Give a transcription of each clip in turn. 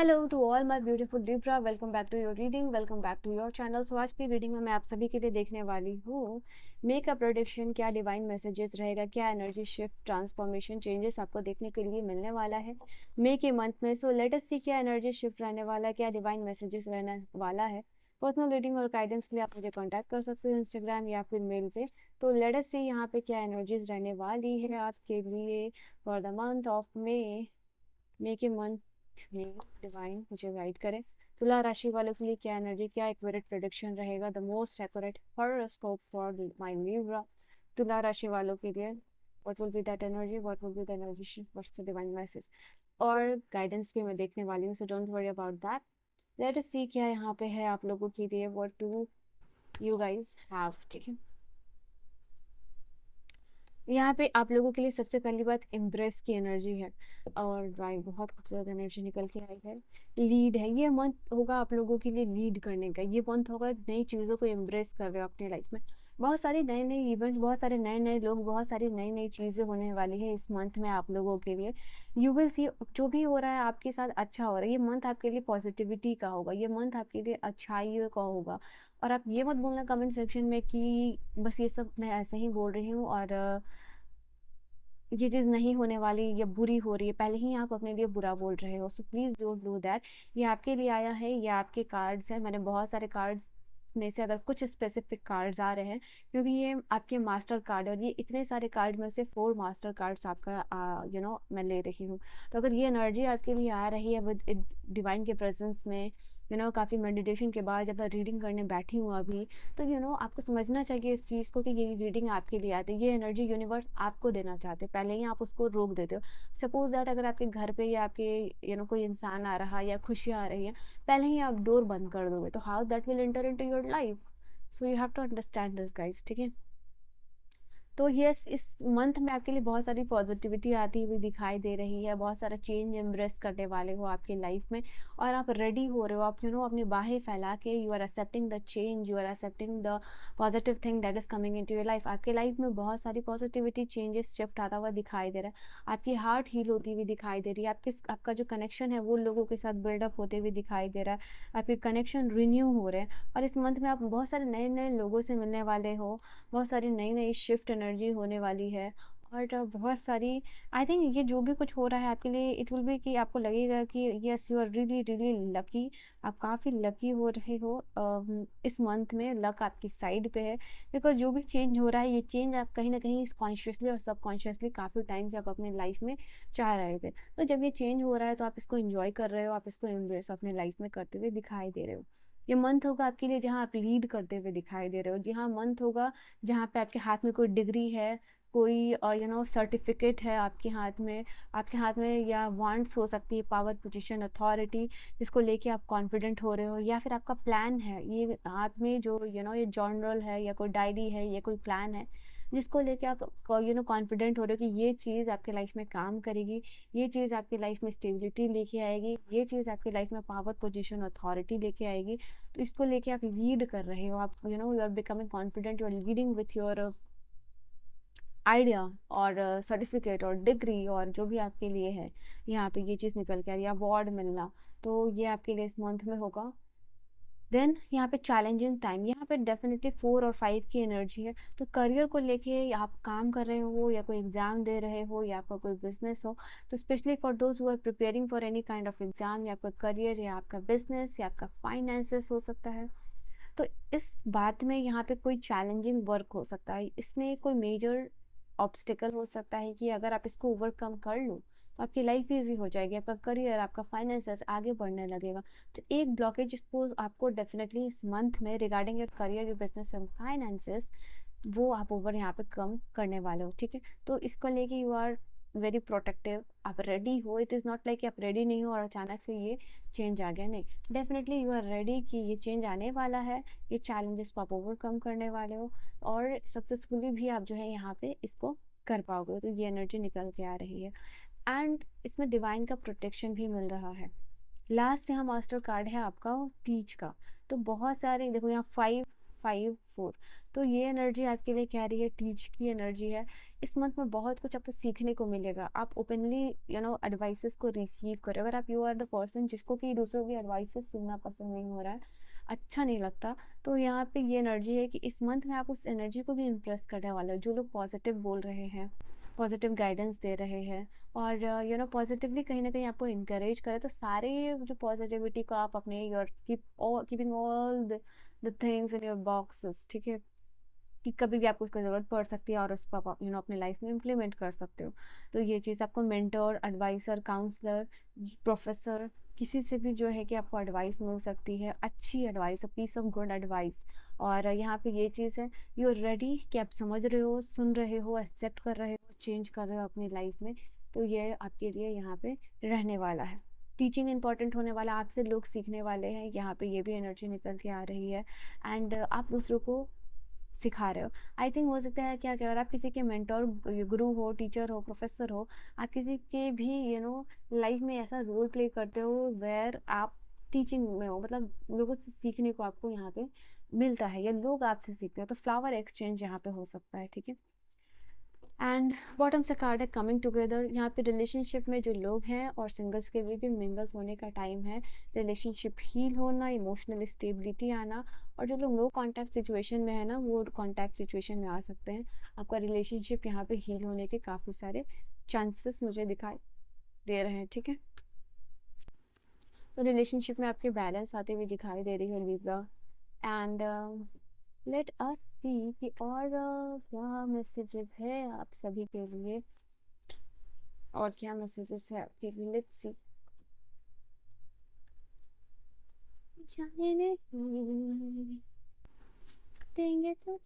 Hello to all my beautiful Libra, welcome back to your reading, welcome back to your channel. So आज की reading में मैं आप सभी के लिए देखने वाली हूँ मेक अ प्रेडिक्शन। क्या डिवाइन मैसेजेस रहेगा, क्या एनर्जी शिफ्ट, ट्रांसफॉर्मेशन, चेंजेस आपको देखने के लिए मिलने वाला है मे के मंथ में। सो लेट अस सी क्या एनर्जी शिफ्ट रहने वाला है, क्या डिवाइन मैसेजेस रहने वाला है। पर्सनल रीडिंग और गाइडेंस के लिए आप मुझे कॉन्टैक्ट कर सकते हो इंस्टाग्राम या फिर मेल पे। तो लेट अस सी यहाँ पे क्या एनर्जीज रहने वाली है आपके लिए for the month of May के मंथ में। डिवाइन मुझे गाइड करे तुला राशि वालों के लिए क्या एनर्जी, क्या एक्यूरेट प्रेडिक्शन रहेगा, the most accurate horoscope for my Libra. तुला राशि वालों के लिए what will be that energy, what will be the energy, what's the divine message. और गाइडेंस भी मैं देखने वाली हूँ, so don't worry about that. Let us see क्या यहाँ पे है आप लोगों के लिए, what do you guys have. ठीक है, यहाँ पे आप लोगों के लिए सबसे पहली बात एम्ब्रेस की एनर्जी है। और राइट, बहुत खूबसूरत एनर्जी निकल के आई है। लीड है, ये मंथ होगा आप लोगों के लिए लीड करने का। ये मंथ होगा नई चीज़ों को एम्ब्रेस कर रहे हो अपनी लाइफ में। बहुत सारे नए नए इवेंट, बहुत सारे नए नए लोग, बहुत सारी नई नई चीज़ें होने वाली है इस मंथ में आप लोगों के लिए। यू विल सी जो भी हो रहा है आपके साथ अच्छा हो रहा है। ये मंथ आपके लिए पॉजिटिविटी का होगा, ये मंथ आपके लिए अच्छाई का होगा। और आप ये मत बोलना कमेंट सेक्शन में कि बस ये सब मैं ऐसे ही बोल रही हूँ और ये चीज़ नहीं होने वाली या बुरी हो रही है, पहले ही आप अपने लिए बुरा बोल रहे हो। So please don't do that. ये आपके लिए आया है, ये आपके कार्ड्स हैं। मैंने बहुत सारे कार्ड्स में से अगर कुछ स्पेसिफिक कार्ड्स आ रहे हैं, क्योंकि ये आपके मास्टर कार्ड और ये इतने सारे कार्ड में से 4 मास्टर कार्ड्स आपका मैं ले रही हूँ। तो अगर ये एनर्जी आपके लिए आ रही है विद डिवाइन के प्रेजेंस में, काफ़ी मेडिटेशन के बाद जब मैं रीडिंग करने बैठी हूँ अभी, तो आपको समझना चाहिए इस चीज़ को कि ये रीडिंग आपके लिए आती है। ये एनर्जी यूनिवर्स आपको देना चाहते हैं, पहले ही आप उसको रोक देते हो। सपोज दैट अगर आपके घर पे या आपके कोई इंसान आ रहा है या खुशियाँ आ रही हैं, पहले ही आप डोर बंद कर दोगे तो how that will enter into your life. So you have to understand this guys, ठीक है। तो यस, इस मंथ में आपके लिए बहुत सारी पॉजिटिविटी आती हुई दिखाई दे रही है, बहुत सारा चेंज एम्ब्रेस करने वाले हो आपकी लाइफ में। और आप रेडी हो रहे हो, आप अपनी बाहें फैला के you are accepting the change, you are accepting the positive thing that is coming in to your life. आपके लाइफ में बहुत सारी पॉजिटिविटी चेंजेस शिफ्ट आता हुआ दिखाई दे रहा है, आपकी हार्ट हील होती हुई दिखाई दे रही है, आपका जो कनेक्शन है वो लोगों के साथ बिल्डअप होते हुए दिखाई दे रहा है, आपके कनेक्शन रिन्यू हो रहे हैं। और इस मंथ में आप बहुत सारे नए नए लोगों से मिलने वाले हो, बहुत सारी नई नई शिफ्ट एनर्जी होने वाली है। और बहुत सारी, आई थिंक ये जो भी कुछ हो रहा है आपके लिए, इट विल बी कि आपको लगेगा कि yes you are really really lucky. आप काफ़ी लकी हो रहे हो इस मंथ में, लक आपकी साइड पे है। बिकॉज जो भी चेंज हो रहा है, ये चेंज आप कहीं ना कहीं कॉन्शियसली और सबकॉन्शियसली काफ़ी टाइम से आप अपने लाइफ में चाह रहे थे। तो जब ये चेंज हो रहा है तो आप इसको इंजॉय कर रहे हो, आप इसको एम्ब्रेस अपने लाइफ में करते हुए दिखाई दे रहे हो। ये मंथ होगा आपके लिए जहाँ आप लीड करते हुए दिखाई दे रहे हो, जहाँ मंथ होगा जहाँ पे आपके हाथ में कोई डिग्री है, कोई सर्टिफिकेट है आपके हाथ में, या वांट्स हो सकती है, पावर, पोजीशन, अथॉरिटी, जिसको लेके आप कॉन्फिडेंट हो रहे हो। या फिर आपका प्लान है, ये हाथ में जो ये जर्नल है या कोई डायरी है या कोई प्लान है, जिसको लेके आप कॉन्फिडेंट हो रहे हो कि ये चीज़ आपके लाइफ में काम करेगी, ये चीज़ आपकी लाइफ में स्टेबिलिटी लेके आएगी, ये चीज़ आपकी लाइफ में पावर, पोजीशन, अथॉरिटी लेके आएगी। तो इसको लेके आप लीड कर रहे हो, आप you are becoming confident, you are leading with your idea और सर्टिफिकेट और डिग्री और जो भी आपके लिए है। यहाँ पे ये चीज़ निकल के आ रही है, अवार्ड मिलना, तो ये आपके लिए इस मंथ में होगा। देन यहाँ पे चैलेंजिंग टाइम, यहाँ पे डेफिनेटली 4 और 5 की एनर्जी है। तो करियर को लेके आप काम कर रहे हो या कोई एग्जाम दे रहे हो या आपका कोई बिजनेस हो, तो specially for those who are preparing for any kind of exam, या आपका करियर या आपका बिजनेस या आपका फाइनेंसेस हो सकता है। तो इस बात में यहाँ पे कोई चैलेंजिंग वर्क हो सकता है, इसमें कोई मेजर ऑब्स्टिकल हो सकता है कि अगर आप इसको ओवरकम कर लो तो आपकी लाइफ ईजी हो जाएगी, आपका करियर, आपका फाइनेंसेस आगे बढ़ने लगेगा। तो एक ब्लॉकेज सपोज आपको डेफिनेटली इस मंथ में regarding your career, your business and finances, वो आप ओवर यहाँ पे कम करने वाले हो, ठीक है। तो इसको लेके यू आर वेरी प्रोटेक्टिव, आप रेडी हो। इट इज़ नॉट लाइक कि आप रेडी नहीं हो और अचानक से ये चेंज आ गया, नहीं, डेफिनेटली यू आर रेडी कि ये चेंज आने वाला है, ये चैलेंजेस को आप ओवरकम करने वाले हो और सक्सेसफुली भी आप जो है यहाँ पे इसको कर पाओगे। तो ये एनर्जी निकल के आ रही है एंड इसमें डिवाइन का प्रोटेक्शन भी मिल रहा है। लास्ट यहाँ मास्टर कार्ड है आपका टीच का। तो बहुत सारे देखो, यहाँ 5 5 4। तो ये एनर्जी आपके लिए क्या रही है, टीच की एनर्जी है। इस मंथ में बहुत कुछ आपको सीखने को मिलेगा। आप ओपनली एडवाइसेस को रिसीव करें। अगर आप यू आर द पर्सन जिसको कि दूसरों की एडवाइसेस सुनना पसंद नहीं हो रहा है, अच्छा नहीं लगता, तो यहाँ पे ये एनर्जी है कि इस मंथ में आप उस एनर्जी को भी इम्प्रेस करने वाले हो। जो लोग पॉजिटिव बोल रहे हैं, पॉजिटिव गाइडेंस दे रहे हैं, और पॉजिटिवली कहीं ना कहीं आपको इंकरेज करे, तो सारे जो पॉजिटिविटी को आप अपने your keeping all the things in your boxes, ठीक है, कि कभी भी आपको उसकी ज़रूरत पड़ सकती है और उसको आप अपने लाइफ में इम्प्लीमेंट कर सकते हो। तो ये चीज़ आपको मेंटर, एडवाइसर, काउंसलर, प्रोफेसर, किसी से भी जो है कि आपको एडवाइस मिल सकती है, अच्छी advice, piece of good advice. और यहाँ पे ये चीज़ है, यू आर रेडी, कि आप समझ रहे हो, सुन रहे हो, एक्सेप्ट कर रहे हो, चेंज कर रहे हो अपनी लाइफ में। तो ये आपके लिए यहाँ पे रहने वाला है। टीचिंग इंपॉर्टेंट होने वाला, आपसे लोग सीखने वाले हैं, यहाँ पे ये भी एनर्जी निकल के आ रही है। एंड आप दूसरों को सिखा रहे हो। आई थिंक हो सकता है क्या, अगर आप किसी के मेंटर, गुरु हो, टीचर हो, प्रोफेसर हो, आप किसी के भी लाइफ में ऐसा रोल प्ले करते हो वेयर आप टीचिंग में हो, मतलब लोगों से सीखने को आपको यहाँ पे मिलता है, या लोग आपसे सीखते हैं। तो फ्लावर एक्सचेंज यहाँ पे हो सकता है, ठीक है। एंड बॉटम से कार्ड है कमिंग टुगेदर। यहाँ पे रिलेशनशिप में जो लोग हैं और सिंगल्स के भी मिंगल्स होने का टाइम है। रिलेशनशिप हील होना, इमोशनल स्टेबिलिटी आना, और जो लोग नो कॉन्टैक्ट सिचुएशन में है ना, वो कॉन्टैक्ट सिचुएशन में आ सकते हैं। आपका रिलेशनशिप यहाँ पे हील होने के काफ़ी सारे चांसेस मुझे दिखाई दे रहे हैं, ठीक है। तो रिलेशनशिप में आपके बैलेंस आते हुए दिखाई दे रही है लिब्रा। एंड लेट अस सी कि और क्या मैसेजेस है आप सभी के लिए, और क्या मैसेजेस है आपके लिए। Let's see. जाने नहीं देंगे तो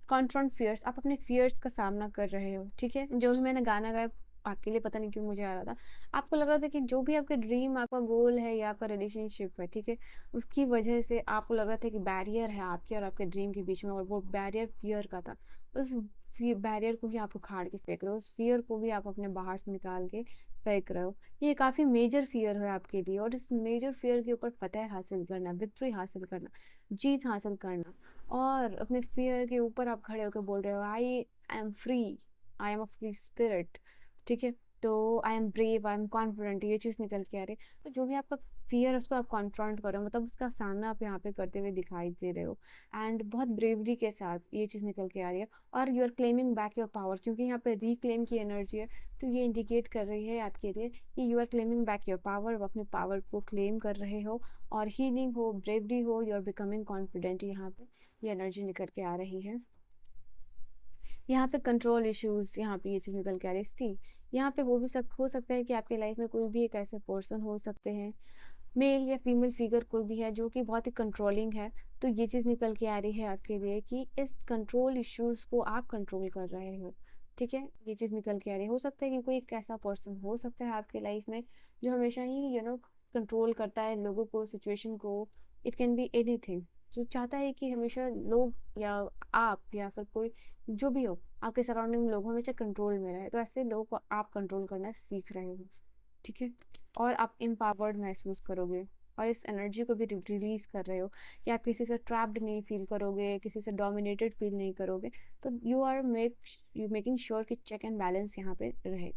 कॉन्फ्रंट फियर्स। आप अपने फियर्स का सामना कर रहे हो, ठीक है। जो भी मैंने गाना गाया आपके लिए, पता नहीं क्यों मुझे आ रहा था, आपको लग रहा था कि जो भी आपका ड्रीम, आपका गोल है, या आपका रिलेशनशिप है, ठीक है, उसकी वजह से आपको लग रहा था कि बैरियर है आपके और आपके ड्रीम के बीच में, और वो बैरियर फियर का था। उस बैरियर को ही आप उखाड़ के फेंक रहे हो, उस फियर को भी आप अपने बाहर से निकाल के फेंक रहे हो। ये काफ़ी मेजर फियर है आपके लिए, और इस मेजर फियर के ऊपर फतेह हासिल करना, विक्ट्री हासिल करना, जीत हासिल करना, और अपने फियर के ऊपर आप खड़े होकर बोल रहे हो, I am free, I am a free spirit, ठीक है। तो I am brave, I am confident, ये चीज़ निकल के आ रही है। तो जो भी आपका फियर है उसको आप कॉन्फ्रंट करो, मतलब उसका सामना आप यहाँ पे करते हुए दिखाई दे रहे हो, एंड बहुत ब्रेवरी के साथ ये चीज़ निकल के आ रही है। और you are claiming back your power, क्योंकि यहाँ पे रिक्लेम की एनर्जी है। तो ये इंडिकेट कर रही है आपके लिए कि you are claiming back your power, अपने पावर को क्लेम कर रहे हो, और हीलिंग हो, ब्रेवरी हो, यू आर बिकमिंग कॉन्फिडेंट, यहाँ पे ये एनर्जी निकल के आ रही है। यहाँ पे कंट्रोल इश्यूज, यहाँ पे ये चीज़ निकल के आ रही थी। यहाँ पे वो भी सब हो सकता है कि आपके लाइफ में कोई भी एक ऐसे पर्सन हो सकते हैं, मेल या फीमेल फिगर कोई भी है, जो कि बहुत ही कंट्रोलिंग है। तो ये चीज़ निकल के आ रही है आपके लिए कि इस कंट्रोल इश्यूज को आप कंट्रोल कर रहे हो, ठीक है। ये चीज़ निकल के आ रही है। हो सकता है कि कोई एक ऐसा पर्सन हो सकता है आपके लाइफ में जो हमेशा ही कंट्रोल करता है लोगों को, सिचुएशन को। इट कैन बी एनीथिंग, जो चाहता है कि हमेशा लोग, या आप, या फिर कोई जो भी हो, आपके सराउंडिंग में लोग हमेशा कंट्रोल में रहे। तो ऐसे लोगों को आप कंट्रोल करना सीख रहे हो, ठीक है। और आप एम्पावर्ड महसूस करोगे, और इस एनर्जी को भी रिलीज कर रहे हो कि आप किसी से ट्रैप्ड नहीं फील करोगे, किसी से डोमिनेटेड फील नहीं करोगे। तो यू मेकिंग श्योर कि चेक एंड बैलेंस यहाँ पे रहे।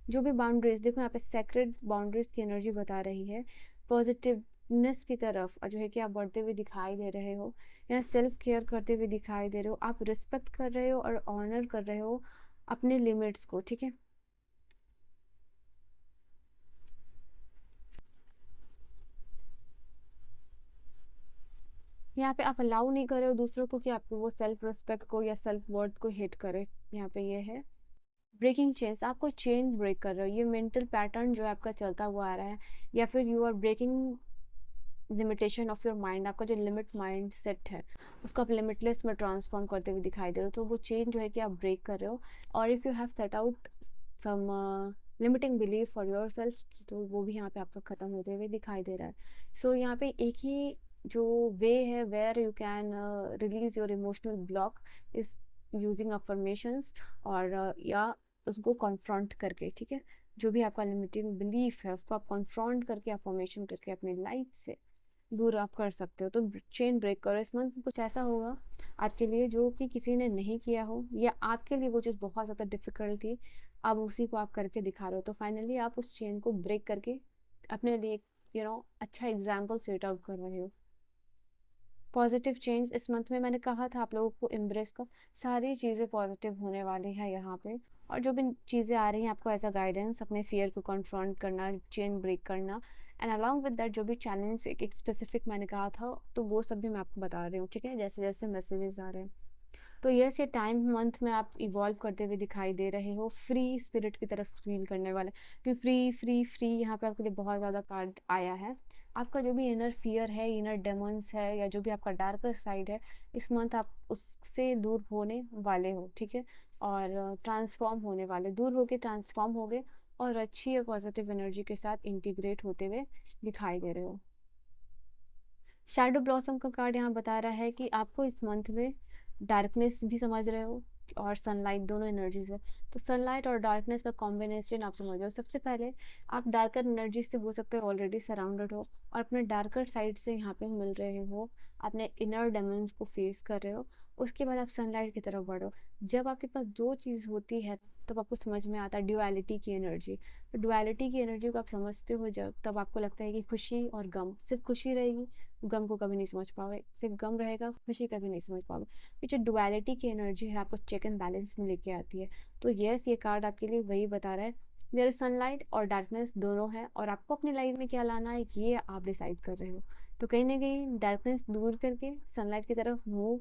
जो भी बाउंड्रीज, देखो यहाँ पे सेक्रेड बाउंड्रीज की एनर्जी बता रही है। पॉजिटिवनेस की तरफ जो है कि आप बढ़ते हुए दिखाई दे रहे हो, या सेल्फ केयर करते हुए दिखाई दे रहे हो। आप रिस्पेक्ट कर रहे हो और ऑनर कर रहे हो अपने लिमिट्स को, ठीक है। यहाँ पे आप अलाउ नहीं कर रहे हो दूसरों को कि आपको वो सेल्फ रिस्पेक्ट को या सेल्फ वर्थ को हिट करे। यहाँ पे ये है ब्रेकिंग चेन्स, आपको चेन ब्रेक कर रहे हो। ये मेंटल पैटर्न जो है आपका चलता हुआ आ रहा है, या फिर you are breaking limitation of your mind. आपका जो लिमिट माइंड सेट है उसको आप लिमिटलेस में ट्रांसफॉर्म करते हुए दिखाई दे रहे हो। तो वो चेन जो है कि आप ब्रेक कर रहे हो। और if you have set out some limiting belief for your self, तो वो भी यहाँ पे आपका ख़त्म होते हुए दिखाई दे रहा है। सो यहाँ पे एक ही जो वे है where you can release your emotional block is using affirmations, और या उसको कॉन्फ्रंट करके, ठीक है, जो भी आपका लिमिटिंग बिलीफ है उसको आप कॉन्फ्रंट करके अफर्मेशन करके अपनी लाइफ से दूर आप कर सकते हो। तो चेन ब्रेक करो। इस मंथ कुछ ऐसा होगा आपके लिए जो कि किसी ने नहीं किया हो, या आपके लिए वो चीज़ बहुत ज़्यादा डिफिकल्ट थी, अब उसी को आप करके दिखा रहे हो। तो फाइनली आप उस चेन को ब्रेक करके अपने लिए अच्छा एग्जाम्पल सेट आउट कर रहे हो। पॉजिटिव चेंज इस मंथ में मैंने कहा था आप लोगों को एम्ब्रेस का, सारी चीज़ें पॉजिटिव होने वाली है यहाँ पे। और जो भी चीज़ें आ रही हैं आपको एज अ गाइडेंस, अपने फियर को कॉन्फ्रंट करना, चेन ब्रेक करना, एंड अलॉन्ग विद दैट जो भी चैलेंज एक स्पेसिफिक मैंने कहा था, तो वो सब भी मैं आपको बता रही हूँ, ठीक है, जैसे जैसे मैसेजेस आ रहे हैं। तो यस, ये टाइम मंथ में आप इवॉल्व करते हुए दिखाई दे रहे हो, फ्री स्पिरिट की तरफ फील करने वाले, क्योंकि फ्री फ्री फ्री यहाँ पे आपके लिए बहुत ज़्यादा कार्ड आया है। आपका जो भी इनर फियर है, इनर डेमन्स है, या जो भी आपका डार्कर साइड है, इस मंथ आप उससे दूर होने वाले हो, ठीक है, और ट्रांसफॉर्म होने वाले, दूर होके ट्रांसफॉर्म हो गए और अच्छी और पॉजिटिव एनर्जी के साथ इंटीग्रेट होते हुए दिखाई दे रहे हो। शैडो ब्लॉसम का कार्ड यहाँ बता रहा है कि आपको इस मंथ में डार्कनेस भी समझ रहे हो और सनलाइट, दोनों एनर्जीज है। तो सनलाइट और डार्कनेस का कॉम्बिनेशन आप समझ रहे हो। सबसे पहले आप डार्कर एनर्जी से हो सकते हो ऑलरेडी सराउंडेड हो, और अपने डार्कर साइड से यहाँ पे मिल रहे हो, अपने इनर डेमन्स को फेस कर रहे हो। उसके बाद आप सनलाइट की तरफ बढ़ो। जब आपके पास दो चीज़ होती है तब आपको समझ में आता है ड्युअलिटी की एनर्जी। तो ड्युअलिटी की एनर्जी को आप समझते हो जब, तब आपको लगता है कि खुशी और गम, सिर्फ खुशी रहेगी, गम को कभी नहीं समझ पाओगे, सिर्फ गम रहेगा, खुशी कभी नहीं समझ पाओगे। ये जो डुअलिटी की एनर्जी है आपको चेक एंड बैलेंस में लेके आती है। तो यस, ये कार्ड आपके लिए वही बता रहा है, देयर सनलाइट और डार्कनेस दोनों है, और आपको अपनी लाइफ में क्या लाना है ये आप डिसाइड कर रहे हो। तो कहीं ना कहीं डार्कनेस दूर करके सनलाइट की तरफ मूव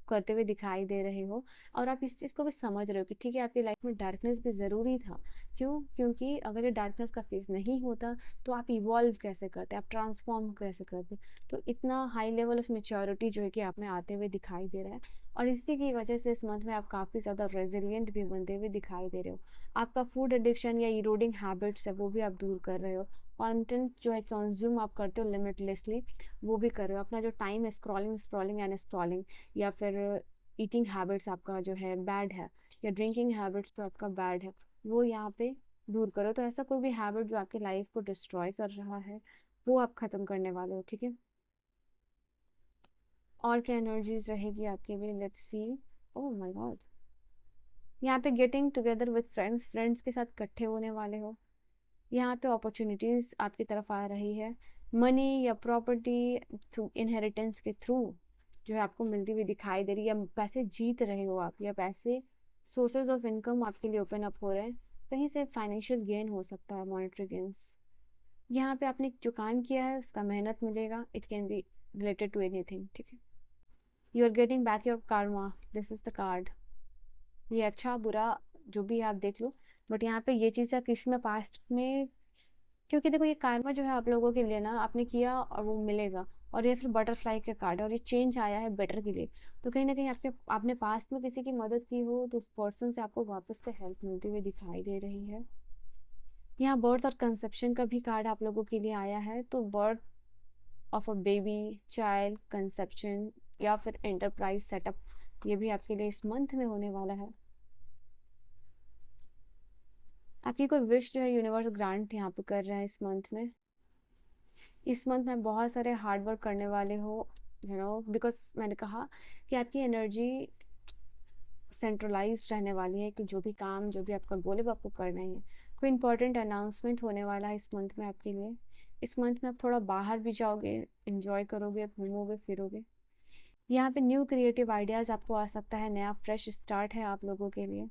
करते हुए दिखाई दे रहे हो, और आप इस चीज़ को भी समझ रहे हो कि ठीक है, आपकी लाइफ में डार्कनेस भी ज़रूरी था। क्यों? क्योंकि अगर ये डार्कनेस का फेस नहीं होता तो आप इवॉल्व कैसे करते, आप ट्रांसफॉर्म कैसे करते। तो इतना हाई लेवल ऑफ मेच्योरिटी जो है कि आप में आते हुए दिखाई दे रहा है, और इसी की वजह से इस मंथ में आप काफ़ी ज़्यादा रेजिलियंट भी बनते हुए दिखाई दे रहे हो। आपका फूड एडिक्शन या इरोडिंग हैबिट्स है वो भी आप दूर कर रहे हो। कंटेंट जो है कंज्यूम आप करते हो लिमिटलेसली, वो भी कर रहे हो। अपना जो टाइम है स्क्रॉलिंग स्क्रॉलिंग एंड स्क्रॉलिंग, या फिर ईटिंग हैबिट्स आपका जो है बैड है, या ड्रिंकिंग हैबिट्स जो आपका बैड है, वो यहाँ पे दूर करो। तो ऐसा कोई भी हैबिट जो आपकी लाइफ को डिस्ट्रॉय कर रहा है वो आप ख़त्म करने वाले हो, ठीक है। और क्या एनर्जीज रहेगी आपके लिए, let's see. Oh my God, यहाँ पे getting together with friends, friends के साथ इकट्ठे होने वाले हो। यहाँ पे अपॉर्चुनिटीज़ आपकी तरफ आ रही है, मनी या प्रॉपर्टी थ्रू इनहेरिटेंस के थ्रू जो है आपको मिलती हुई दिखाई दे रही है, या पैसे जीत रहे हो आप, या पैसे सोर्सेज ऑफ इनकम आपके लिए ओपन अप हो रहे हैं। कहीं से फाइनेंशियल गेन हो सकता है, मॉनेटरी गेन्स। यहाँ पे आपने जो काम किया है उसका मेहनत मिलेगा, it can be related to anything, ठीक है। You are getting back your karma, this is the card. ये अच्छा बुरा जो भी आप देख लो, बट यहाँ पे ये चीज़ है किसी में पास्ट में, क्योंकि देखो ये कार्मा जो है आप लोगों के लिए ना, आपने किया और वो मिलेगा। और ये फिर बटरफ्लाई का कार्ड है, और ये चेंज आया है बेटर के लिए। तो कहीं ना कहीं आपने पास्ट में किसी की मदद की हो तो उस पर्सन से आपको वापस से हेल्प मिलती हुई दिखाई दे रही है। यहाँ बर्थ और कंसेप्शन का भी कार्ड आप लोगों के लिए आया है। तो birth of a baby, child, conception, या फिर एंटरप्राइज सेटअप, ये भी आपके लिए इस मंथ में होने वाला है। आपकी कोई विश जो है यूनिवर्स ग्रांट यहाँ पे कर रहा है इस मंथ में। इस मंथ में बहुत सारे हार्ड वर्क करने वाले हो, बिकॉज मैंने कहा कि आपकी एनर्जी सेंट्रलाइज रहने वाली है, कि जो भी काम, जो भी आपका गोल है वो आपको करना ही है। कोई इंपॉर्टेंट अनाउंसमेंट होने वाला है इस मंथ में आपके लिए। इस मंथ में आप थोड़ा बाहर भी जाओगे, इंजॉय करोगे, घूमोगे फिरोगे। यहाँ पे न्यू क्रिएटिव आइडियाज़ आपको आ सकता है, नया फ्रेश स्टार्ट है आप लोगों के लिए।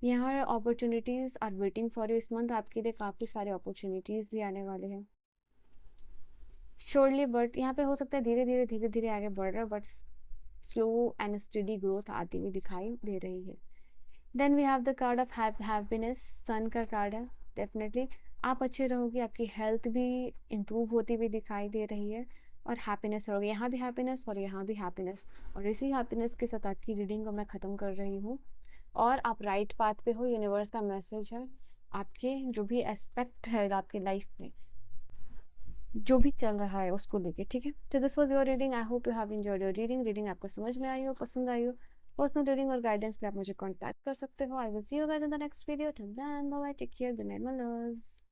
यहाँ opportunities are waiting for you, इस मंथ आपके लिए काफ़ी सारे अपॉर्चुनिटीज़ भी आने वाले हैं श्योरली। बट यहाँ पे हो सकता है धीरे धीरे आगे बढ़ रहा है, but slow and study growth आती हुई दिखाई दे रही है। Then we have the card of happiness, sun का कार्ड है। डेफिनेटली आप अच्छे रहोगे, आपकी हेल्थ भी इम्प्रूव होती हुई दिखाई दे रही है, और हैप्पीनेस रहोगे। यहाँ भी हैप्पीनेस और यहाँ भी हैप्पीनेस, और इसी हैप्पीनेस के साथ आपकी रीडिंग को मैं ख़त्म कर रही हूँ। और आप राइट पाथ पे हो, यूनिवर्स का मैसेज है आपके जो भी एस्पेक्ट है आपकी लाइफ में, जो भी चल रहा है उसको लेके, ठीक है। तो this was your reading, I hope you have enjoyed your reading. Reading आपको समझ में आई हो, पसंद आई हो, पर्सनल रीडिंग और गाइडेंस के लिए आप मुझे कॉन्टैक्ट कर सकते हो। I will see you guys in the next video. Till then bye bye, take care, good night my loves.